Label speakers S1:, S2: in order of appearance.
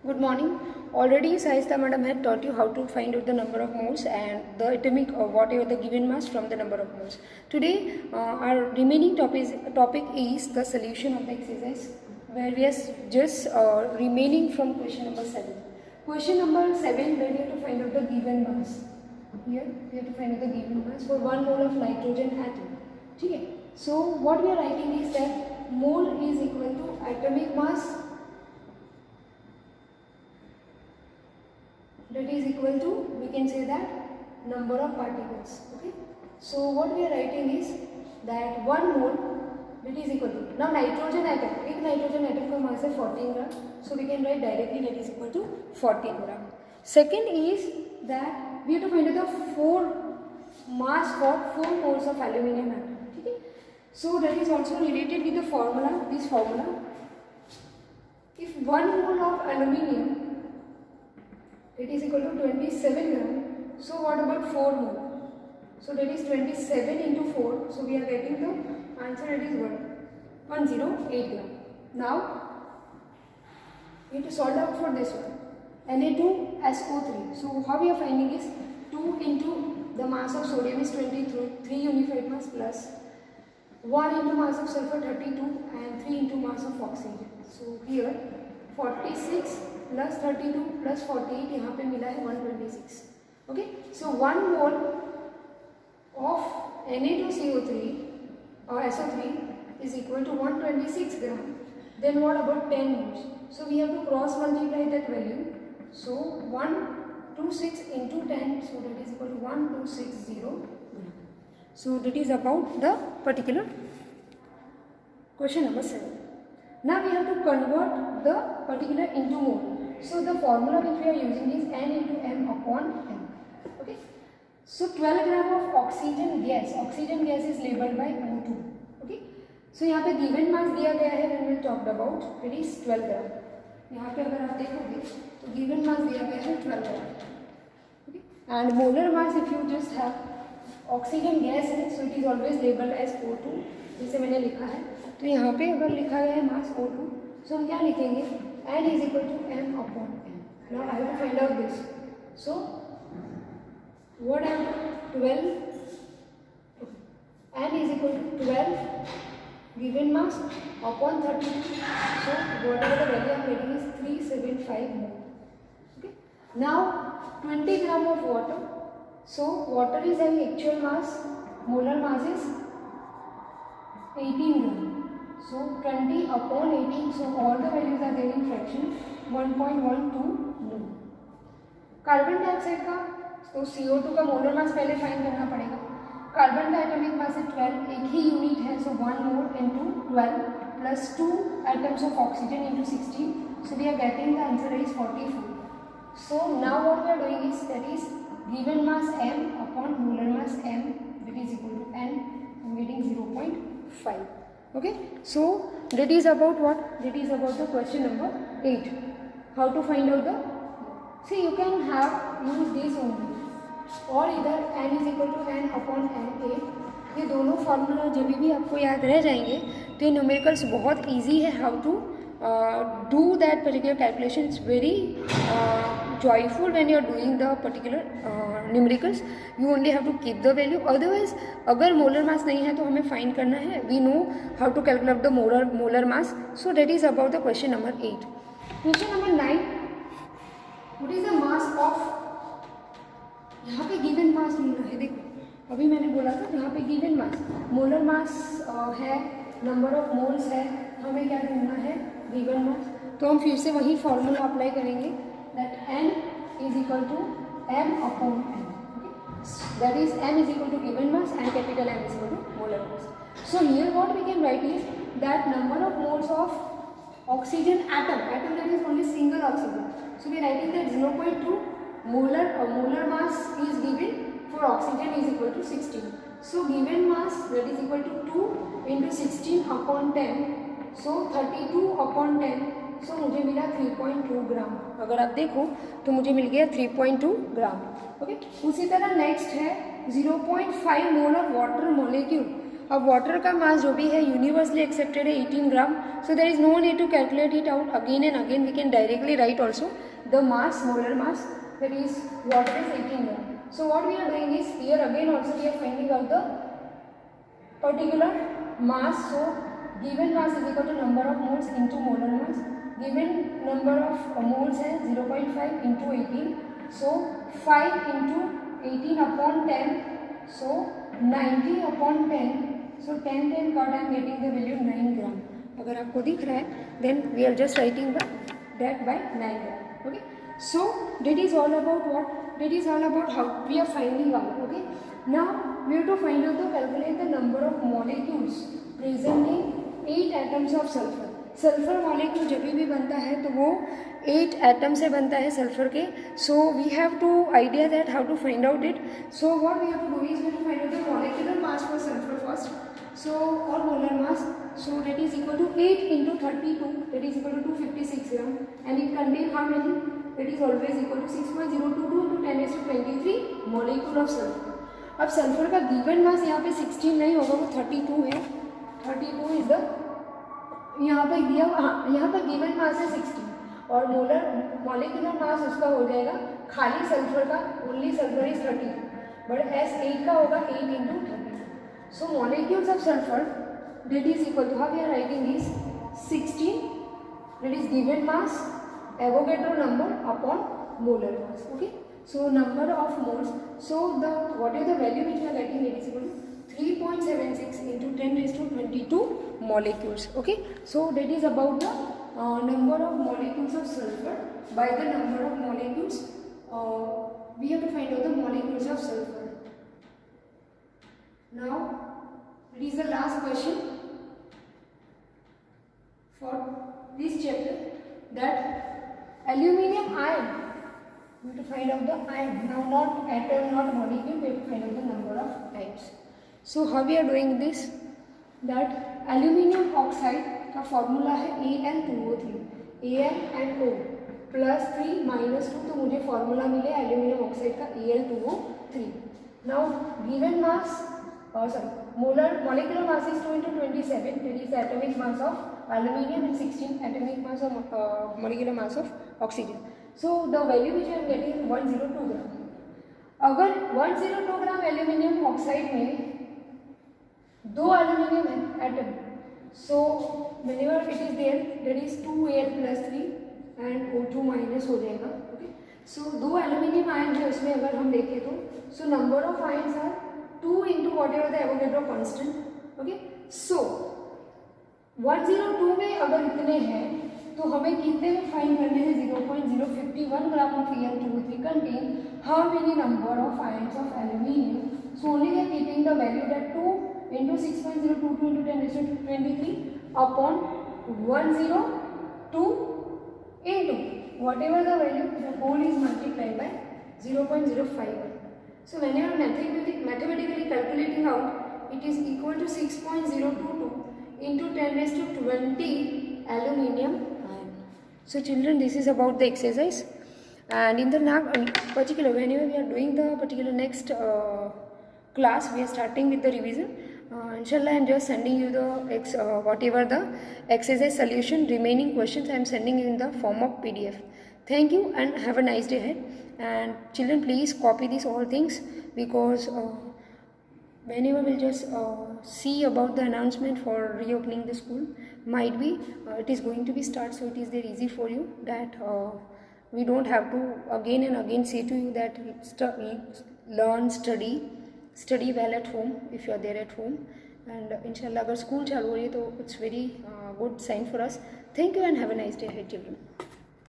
S1: Good morning. Already Sahista madam had taught you how to find out the number of moles and the atomic or whatever the given mass from the number of moles. Today our remaining topic is the solution of the exercise, where we are just remaining from question number 7. Question number 7, where we have to find out the given mass. Here we have to find out the given mass for 1 mole of nitrogen atom. Okay. So what we are writing is that mole is equal to atomic mass, that is equal to, we can say that, number of particles. Okay. So what we are writing is that 1 mole, that is equal to, now nitrogen atom, एक nitrogen atom का mass है 14 gram, so we can write directly that is equal to 14 gram. Second is that we have to find out the 4 mass for 4 moles of aluminium atom. Okay. So that is also related with the formula, this formula. If 1 mole of aluminium, it is equal to 27 gram. So what about 4 mole? So that is 27 into 4. So we are getting the answer, it is 108 gram. Now we have to solve out for this one. Na2SO3. So how we are finding is 2 into the mass of sodium is 23 unified mass plus 1 into mass of sulfur 32 and 3 into mass of oxygen. So here 46 plus 32 plus 48 यहाँ पे मिला है 126. Okay, so 1 mole of Na2CO3 or SO3 is equal to 126 gram. Then what about 10 moles? So we have to cross multiply that value. So 126 into 10, so that is equal to 1260 gram. So that is about the particular question number 7. Now we have to convert the particular into mole. So the formula which we are using is N into M upon M. Okay. So 12 gram of oxygen gas is labeled by O2. Okay. So यहाँ पे given mass दिया गया है when we talked about, it is 12 gram. यहाँ पे अगर आप देखोगे तो given mass दिया गया है 12 gram. Okay. And molar mass, if you just have oxygen gas है, so it is always labeled as O2. जैसे मैंने लिखा है, तो यहाँ पे अगर लिखा गया है mass O2, so हम क्या लिखेंगे? N is equal to M upon M. Now I have to find out this. So what I have 12, N is equal to 12 given mass upon 32. So whatever the value I am getting is 375 mole. Okay. Now 20 gram of water. So water is having actual mass, molar mass is 18 gram. So 20 upon 18, so all the values are there in fraction 1.12 mole. Carbon dioxide का तो CO2 का molar mass पहले find करना पड़ेगा. Carbon का atomic mass है 12, एक ही unit है, सो 1 मोल into 12 plus 2 atoms of oxygen into 16, so we are getting the answer is 44. So now what we are doing is, that is given mass M upon molar mass M, that is equal to N, I am getting 0.5. Okay, so that is about what? That is about the question number 8. How to find out the, see, you can have use this only, or either N is equal to N upon Na. ये दोनों formula जब भी आपको याद रह जाएंगे तो ये न्यूमेरिकल्स बहुत इजी है. How to do that particular calculation, it's very joyful when you are doing the particular numericals. You only have to keep the value. Otherwise अगर molar mass नहीं है तो हमें find करना है. We know how to calculate the molar mass. So that is about the question number 8. Question number 9. What is the mass of, यहाँ पे given mass मिलना है. देखो अभी मैंने बोला था यहाँ पे given mass, molar mass है, number of moles है, हमें क्या ढूंढना है? given mass. तो हम फिर से वही फॉर्मूला अप्लाई करेंगे, that N is equal to M upon M. Okay? That is M is equal to given mass and capital M is equal to molar mass. So here what we can write is that number of moles of oxygen atom that is only single oxygen. So we are writing that 0.2 molar mass is given for oxygen is equal to 16. So given mass, that is equal to 2 into 16 upon 10. So 32 upon 10. So मुझे मिला 3.2 ग्राम. अगर आप देखो तो मुझे मिल गया 3.2 ग्राम. Okay. उसी तरह नेक्स्ट है 0.5 मोल ऑफ वाटर मोलिक्यूल अब वाटर का मास जो भी है यूनिवर्सली एक्सेप्टेड है 18 gram, so there is no need to calculate it out again and again, we can directly write also the mass, molar mass, that is water is 18 gram. So what we are doing is here again also we are finding out the particular mass. So given mass is equal to number of moles into molar mass. Given number of moles है 0.5 into 18. So 5 into 18 upon 10. So 90 upon 10. So 10 cut I am getting the value 9 gram. अगर आपको दिख रहा है then we are just writing the that by 9 gram. Okay. So that is all about what? That is all about how we are finding out. Okay. Now we have to find out calculate the number of molecules present in 8 atoms of sulfur. Sulphur molecule जब भी बनता है तो वो 8 atom से बनता है sulphur के. So we have two idea that how to find out it. So what we have to do is we have to find out the molecular mass for sulphur first. So और molar mass, so that is equal to 8 into 32, that is equal to 256 gram, and it contain how many? That is always equal to 6.022 into 10 raised to 23 molecule of sulfur. अब sulphur का given mass यहाँ पे 16 नहीं होगा, वो 32 है. 32 is the यहाँ पे दिया, हाँ यहाँ पर गिवन मास है 16 और मोलर मॉलिक्यूलर मास उसका हो जाएगा खाली सल्फर का, only sulphur is 32, but S8 का होगा 8 into 32. So molecules of sulfur that is equal to, how we are writing is 16, that is given mass, Avogadro number upon molar mass. Okay, so number of moles, so the what is the value which we are getting, it is equal to 3.76 into 10 raised to 22 molecules. Okay, so that is about the number of molecules of sulfur. By the number of molecules we have to find out the molecules of sulfur. Now it is the last question for this chapter, that aluminium ion, we have to find out the ion. Now not atom, not molecule, we have to find out the number of ions. So how we are doing this, that aluminium oxide का formula है Al2O3, Al and O plus 3 minus 2, तो मुझे formula मिले aluminium oxide का Al2O3. Now given mass molecular mass is 2 into 27, that is the atomic mass of aluminium, and 16 atomic mass of molecular mass of oxygen. So the value which I am getting is 102 gram. अगर 102 gram aluminium oxide में 2 aluminium है atom, so whenever it is there, that is 2Al plus 3 and O2 minus हो जाएगा. Okay, so 2 aluminium ion है उसमें अगर हम देखें तो, so number of ions are 2 into whatever the Avogadro constant. Okay, so 102 में अगर इतने हैं तो हमें कितने में फाइंड करने हैं? 0.051 gram of Al2O3 contain how many number of ions of aluminium. So only we are keeping the value that 2 into 6.022 into 10 raised to 23 upon 102 into whatever the value, the whole is multiplied by 0.051. So whenever mathematically calculating out, it is equal to 6.022 into 10 raised to 20 aluminium ion. So children, this is about the exercise, and in the particular, whenever we are doing the particular next class, we are starting with the revision. Inshallah, I am just sending you the whatever the exercise solution, remaining questions I am sending you in the form of PDF. Thank you and have a nice day ahead. And children, please copy these all things, because whenever we'll just see about the announcement for reopening the school, might be it is going to be start, so it is very easy for you that we don't have to again and again say to you that learn, study well at home if you are there at home. And inshallah अगर school चालू हो रही है तो it's very good sign for us. Thank you and have a nice day ahead, children.